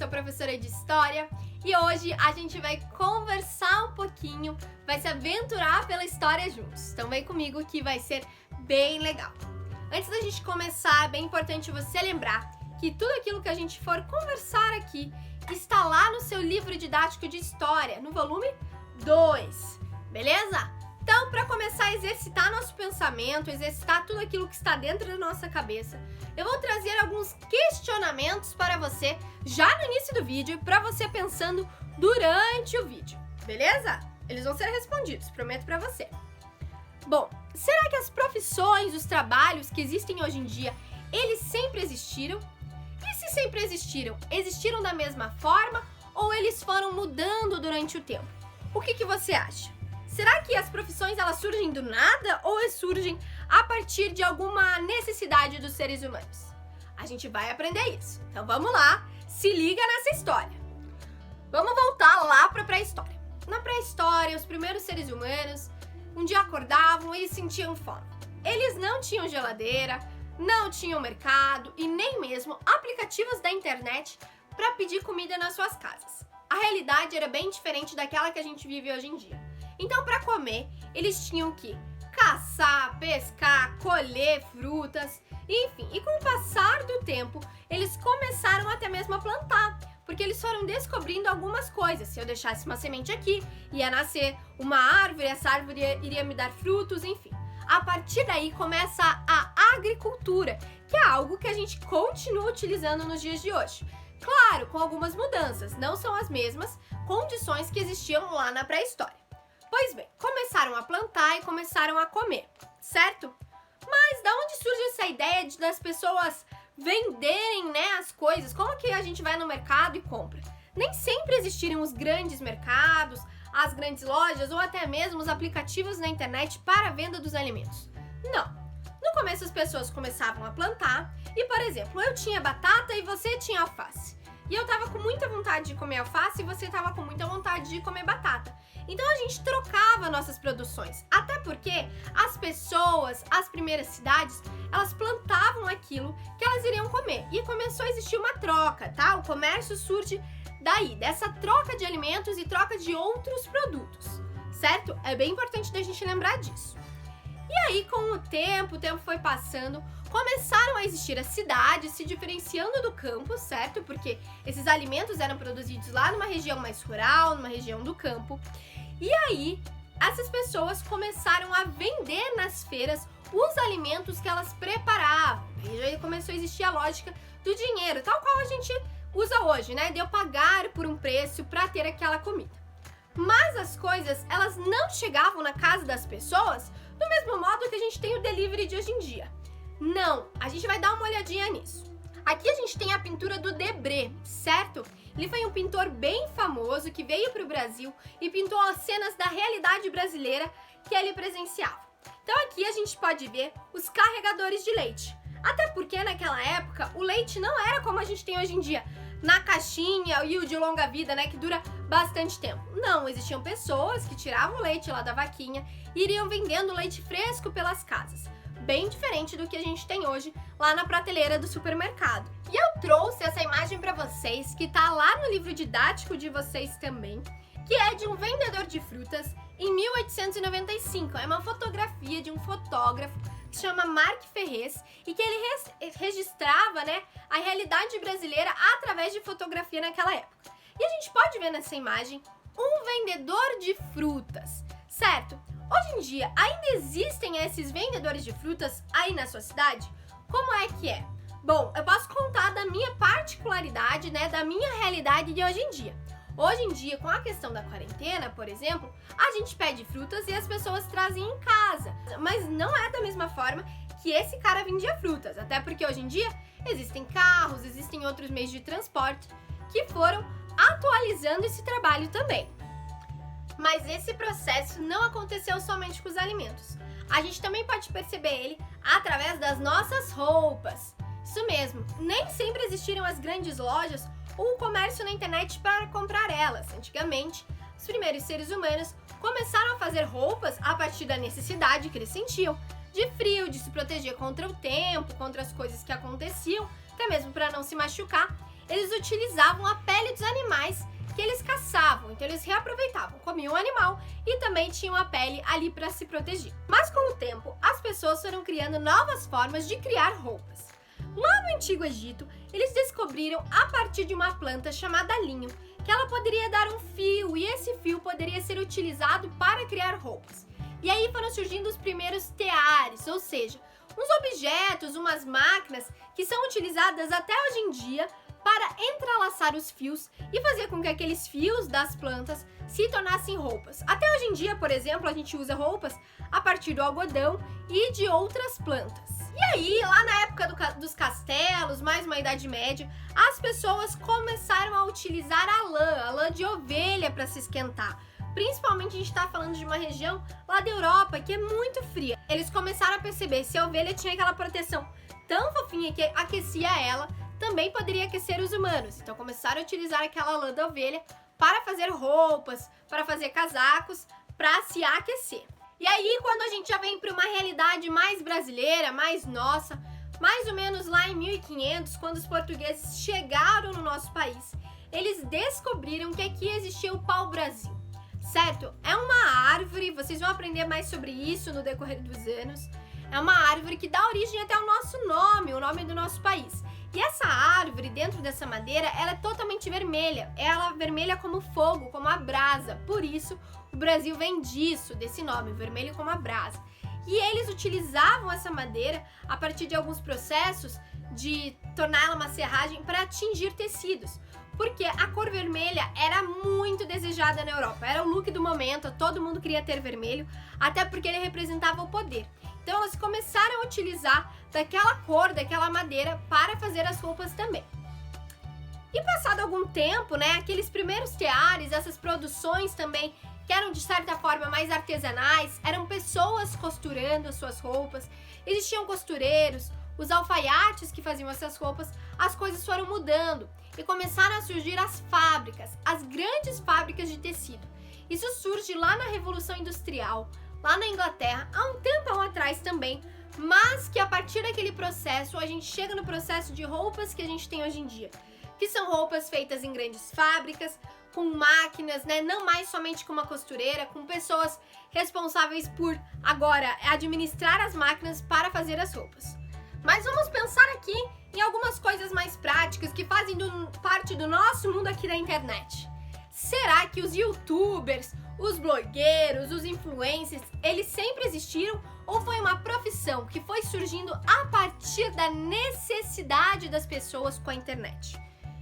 sua professora de História e hoje a gente vai conversar um pouquinho, vai se aventurar pela história juntos. Então vem comigo que vai ser bem legal. Antes da gente começar, é bem importante você lembrar que tudo aquilo que a gente for conversar aqui está lá no seu livro didático de História, no volume 2, beleza? Então, para começar a exercitar nosso pensamento, exercitar tudo aquilo que está dentro da nossa cabeça, eu vou trazer alguns questionamentos para você já no início do vídeo, para você pensando durante o vídeo, beleza? Eles vão ser respondidos, prometo para você. Bom, será que as profissões, os trabalhos que existem hoje em dia, eles sempre existiram? E se sempre existiram, existiram da mesma forma ou eles foram mudando durante o tempo? O que você acha? Será que as profissões elas surgem do nada ou elas surgem a partir de alguma necessidade dos seres humanos? A gente vai aprender isso. Então vamos lá, se liga nessa história. Vamos voltar lá para a pré-história. Na pré-história, os primeiros seres humanos um dia acordavam e sentiam fome. Eles não tinham geladeira, não tinham mercado e nem mesmo aplicativos da internet para pedir comida nas suas casas. A realidade era bem diferente daquela que a gente vive hoje em dia. Então, para comer, eles tinham que caçar, pescar, colher frutas, enfim. E com o passar do tempo, eles começaram até mesmo a plantar, porque eles foram descobrindo algumas coisas. Se eu deixasse uma semente aqui, ia nascer uma árvore, essa árvore iria me dar frutos, enfim. A partir daí começa a agricultura, que é algo que a gente continua utilizando nos dias de hoje. Claro, com algumas mudanças, não são as mesmas condições que existiam lá na pré-história. Pois bem, começaram a plantar e começaram a comer, certo? Mas da onde surge essa ideia das pessoas venderem, as coisas? Como que a gente vai no mercado e compra? Nem sempre existiram os grandes mercados, as grandes lojas ou até mesmo os aplicativos na internet para a venda dos alimentos. Não. No começo as pessoas começavam a plantar e, por exemplo, eu tinha batata e você tinha alface. E eu tava com muita vontade de comer alface e você tava com muita vontade de comer batata. Então a gente trocava nossas produções, até porque as pessoas, as primeiras cidades, elas plantavam aquilo que elas iriam comer. E começou a existir uma troca, tá? O comércio surge daí, dessa troca de alimentos e troca de outros produtos, certo? É bem importante da gente lembrar disso. E aí, com o tempo foi passando, começaram a existir as cidades se diferenciando do campo, certo? Porque esses alimentos eram produzidos lá numa região mais rural, numa região do campo. E aí, essas pessoas começaram a vender nas feiras os alimentos que elas preparavam. E aí começou a existir a lógica do dinheiro, tal qual a gente usa hoje, de eu pagar por um preço para ter aquela comida. Mas as coisas, elas não chegavam na casa das pessoas do mesmo modo que a gente tem o delivery de hoje em dia. Não, a gente vai dar uma olhadinha nisso. Aqui a gente tem a pintura do Debré, certo? Ele foi um pintor bem famoso que veio para o Brasil e pintou as cenas da realidade brasileira que ele presenciava. Então aqui a gente pode ver os carregadores de leite. Até porque naquela época o leite não era como a gente tem hoje em dia, na caixinha e o de longa vida, que dura bastante tempo. Não, existiam pessoas que tiravam o leite lá da vaquinha e iriam vendendo leite fresco pelas casas. Bem diferente do que a gente tem hoje lá na prateleira do supermercado. E eu trouxe essa imagem para vocês, que tá lá no livro didático de vocês também, que é de um vendedor de frutas em 1895. É uma fotografia de um fotógrafo que se chama Marc Ferrez e que ele registrava, a realidade brasileira através de fotografia naquela época. E a gente pode ver nessa imagem um vendedor de frutas, certo? Hoje em dia, ainda existem esses vendedores de frutas aí na sua cidade? Como é que é? Bom, eu posso contar da minha particularidade, da minha realidade de hoje em dia. Hoje em dia, com a questão da quarentena, por exemplo, a gente pede frutas e as pessoas trazem em casa. Mas não é da mesma forma que esse cara vendia frutas, até porque hoje em dia existem carros, existem outros meios de transporte que foram atualizando esse trabalho também. Mas esse processo não aconteceu somente com os alimentos. A gente também pode perceber ele através das nossas roupas. Isso mesmo, nem sempre existiram as grandes lojas ou o comércio na internet para comprar elas. Antigamente, os primeiros seres humanos começaram a fazer roupas a partir da necessidade que eles sentiam, de frio, de se proteger contra o tempo, contra as coisas que aconteciam, até mesmo para não se machucar. eles utilizavam a pele dos animais que eles caçavam, então eles reaproveitavam, comiam o animal e também tinham a pele ali para se proteger. Mas com o tempo, as pessoas foram criando novas formas de criar roupas. Lá no Antigo Egito, eles descobriram a partir de uma planta chamada linho, que ela poderia dar um fio e esse fio poderia ser utilizado para criar roupas. E aí foram surgindo os primeiros teares, ou seja, uns objetos, umas máquinas que são utilizadas até hoje em dia para entrelaçar os fios e fazer com que aqueles fios das plantas se tornassem roupas. Até hoje em dia, por exemplo, a gente usa roupas a partir do algodão e de outras plantas. E aí, lá na época dos castelos, mais uma Idade Média, as pessoas começaram a utilizar a lã de ovelha para se esquentar. Principalmente a gente está falando de uma região lá da Europa que é muito fria. Eles começaram a perceber se a ovelha tinha aquela proteção tão fofinha que aquecia ela, também poderia aquecer os humanos. Então começaram a utilizar aquela lã da ovelha para fazer roupas, para fazer casacos, para se aquecer. E aí, quando a gente já vem para uma realidade mais brasileira, mais nossa, mais ou menos lá em 1500, quando os portugueses chegaram no nosso país, eles descobriram que aqui existia o pau-brasil, certo? É uma árvore, vocês vão aprender mais sobre isso no decorrer dos anos. É uma árvore que dá origem até ao nosso nome, o nome do nosso país. E essa árvore, dentro dessa madeira, ela é totalmente vermelha. Ela é vermelha como fogo, como a brasa. Por isso, o Brasil vem disso, desse nome, vermelho como a brasa. E eles utilizavam essa madeira a partir de alguns processos de torná-la uma serragem para atingir tecidos. Porque a cor vermelha era muito desejada na Europa. Era o look do momento, todo mundo queria ter vermelho, até porque ele representava o poder. Então elas começaram a utilizar daquela cor, daquela madeira, para fazer as roupas também. E passado algum tempo, né, aqueles primeiros teares, essas produções também, que eram de certa forma mais artesanais, eram pessoas costurando as suas roupas, existiam costureiros, os alfaiates que faziam essas roupas, as coisas foram mudando e começaram a surgir as fábricas, as grandes fábricas de tecido. Isso surge lá na Revolução Industrial, lá na Inglaterra, há um tempão atrás também, mas que a partir daquele processo, a gente chega no processo de roupas que a gente tem hoje em dia, que são roupas feitas em grandes fábricas, com máquinas, né? Não mais somente com uma costureira, com pessoas responsáveis por, agora, administrar as máquinas para fazer as roupas. Mas vamos pensar aqui em algumas coisas mais práticas que fazem parte do nosso mundo aqui da internet. Será que os youtubers, os blogueiros, os influencers, eles sempre existiram ou foi uma profissão que foi surgindo a partir da necessidade das pessoas com a internet?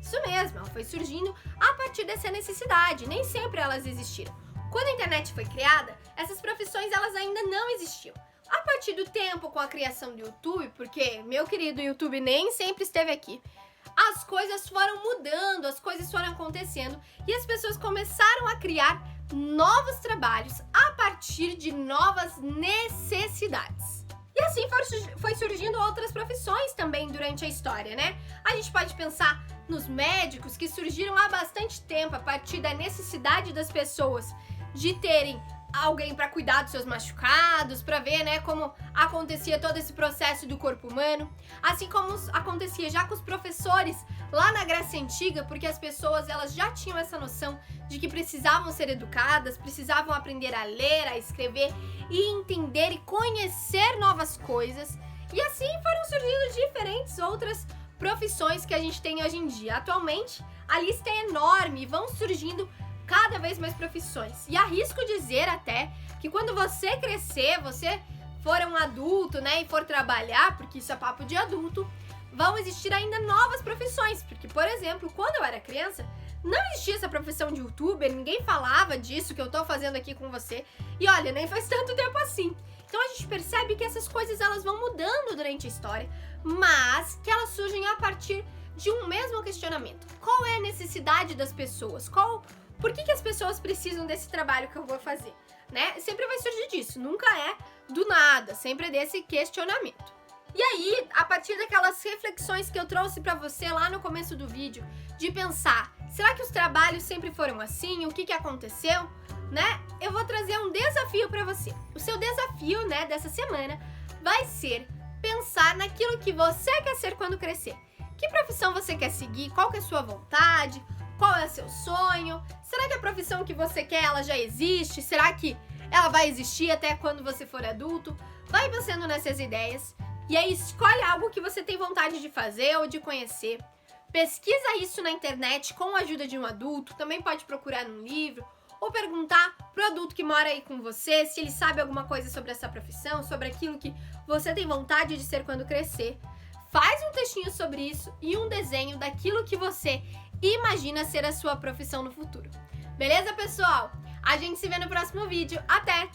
Isso mesmo, ela foi surgindo a partir dessa necessidade, nem sempre elas existiram. Quando a internet foi criada, essas profissões elas ainda não existiam. A partir do tempo com a criação do YouTube, porque meu querido YouTube nem sempre esteve aqui, as coisas foram mudando, as coisas foram acontecendo e as pessoas começaram a criar novos trabalhos a partir de novas necessidades. E assim foi surgindo outras profissões também durante a história, né? A gente pode pensar nos médicos que surgiram há bastante tempo a partir da necessidade das pessoas de terem alguém para cuidar dos seus machucados, para ver, né, como acontecia todo esse processo do corpo humano, assim como acontecia já com os professores lá na Grécia Antiga, porque as pessoas elas já tinham essa noção de que precisavam ser educadas, precisavam aprender a ler, a escrever e entender e conhecer novas coisas. E assim foram surgindo diferentes outras profissões que a gente tem hoje em dia. Atualmente, a lista é enorme e vão surgindo cada vez mais profissões. E arrisco dizer até que quando você crescer, você for um adulto, né, e for trabalhar, porque isso é papo de adulto, vão existir ainda novas profissões. Porque, por exemplo, quando eu era criança, não existia essa profissão de youtuber, ninguém falava disso que eu tô fazendo aqui com você. E olha, nem faz tanto tempo assim. Então a gente percebe que essas coisas elas vão mudando durante a história, mas que elas surgem a partir de um mesmo questionamento. Qual é a necessidade das pessoas? Por que as pessoas precisam desse trabalho que eu vou fazer? Né? Sempre vai surgir disso, nunca é do nada, sempre é desse questionamento. E aí, a partir daquelas reflexões que eu trouxe pra você lá no começo do vídeo, de pensar, será que os trabalhos sempre foram assim? O que aconteceu? Né? Eu vou trazer um desafio pra você. O seu desafio, né, dessa semana vai ser pensar naquilo que você quer ser quando crescer. Que profissão você quer seguir? Qual que é a sua vontade? Qual é o seu sonho? Será que a profissão que você quer, ela já existe? Será que ela vai existir até quando você for adulto? Vai pensando nessas ideias e aí escolhe algo que você tem vontade de fazer ou de conhecer. Pesquisa isso na internet com a ajuda de um adulto, também pode procurar num livro ou perguntar pro adulto que mora aí com você se ele sabe alguma coisa sobre essa profissão, sobre aquilo que você tem vontade de ser quando crescer. Faz um textinho sobre isso e um desenho daquilo que você imagina ser a sua profissão no futuro. Beleza, pessoal? A gente se vê no próximo vídeo. Até!